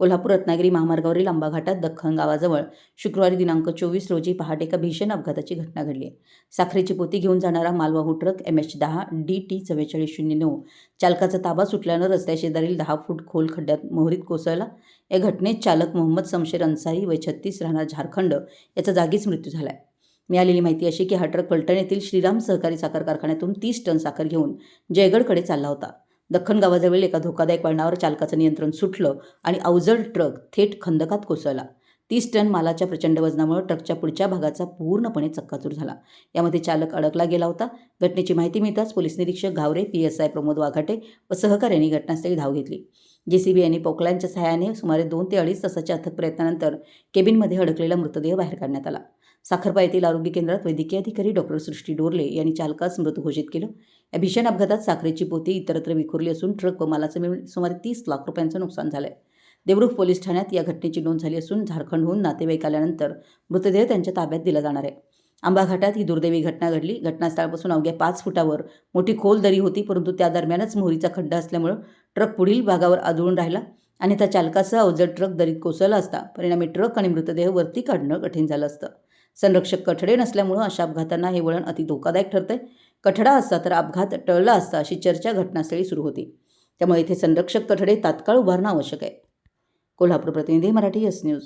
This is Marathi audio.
कोल्हापूर रत्नागिरी महामार्गावरील आंबा घाटात दख्खन गावाजवळ शुक्रवारी दिनांक 24 रोजी पहाटे एका भीषण अपघाताची घटना घडली आहे. साखरेची पोती घेऊन जाणारा मालवाहू ट्रक MH10 DT 4409 चालकाचा ताबा सुटल्यानं रस्त्याशेजारील 10 फूट खोल खड्ड्यात मोहरीत कोसळला. या घटनेत चालक मोहम्मद शमशेर अन्सारी वय 36 राहणार झारखंड याचा जागीच मृत्यू झाला आहे. मिळालेली माहिती अशी की हा ट्रक पलटण येथील श्रीराम सहकारी साखर कारखान्यातून 30 टन साखर घेऊन जयगडकडे चालला होता. दख्खन गावाजवळील एका धोकादायक वळणावर चालकाचं नियंत्रण सुटलं आणि अवजड ट्रक थेट खंदकात कोसळला. 30 टन मालाच्या प्रचंड वजनामुळे ट्रकच्या पुढच्या भागाचा पूर्णपणे चक्काचूर झाला. यामध्ये चालक अडकला गेला होता. घटनेची माहिती मिळताच पोलीस निरीक्षक घावरे, PSI प्रमोद वाघाटे व सहकाऱ्यांनी घटनास्थळी धाव घेतली. JCB यांनी पोकलांच्या सहाय्याने सुमारे 2 ते 2.5 तासाच्या अथक प्रयत्नानंतर केबिनमध्ये अडकलेला मृतदेह बाहेर काढण्यात आला. साखरपा येथील आरोग्य केंद्रात वैद्यकीय अधिकारी डॉ. सृष्टी डोरले यांनी चालकास मृत घोषित केलं. या भीषण अपघातात साखरेची पोती इतरत्र विखुरली असून ट्रक व मालाचं मिळून सुमारे 30 लाख रुपयांचं नुकसान झालंय. देवरुख पोलीस ठाण्यात या घटनेची नोंद झाली असून झारखंडहून नातेवाईक आल्यानंतर मृतदेह त्यांच्या ताब्यात दिला जाणार आहे. आंबा घाटात ही दुर्दैवी घटना घडली. घटनास्थळापासून अवघ्या 5 फुटावर मोठी खोल दरी होती, परंतु त्या दरम्यानच मोहरीचा खड्डा असल्यामुळे ट्रक पुढील भागावर आदळून राहिला आणि त्या चालकासह अवजड ट्रक दरीत कोसळला असता परिणामी ट्रक आणि मृतदेह वरती काढणं कठीण झालं असतं. संरक्षक कठडे नसल्यामुळं अशा अपघातांना हे वळण अति धोकादायक ठरतंय. कठडा असता तर अपघात टळला असता अशी चर्चा घटनास्थळी सुरू होती. त्यामुळे इथे संरक्षक कठडे तात्काळ उभारणं आवश्यक आहे. कोल्हापूर प्रतिनिधी, मराठी S न्यूज.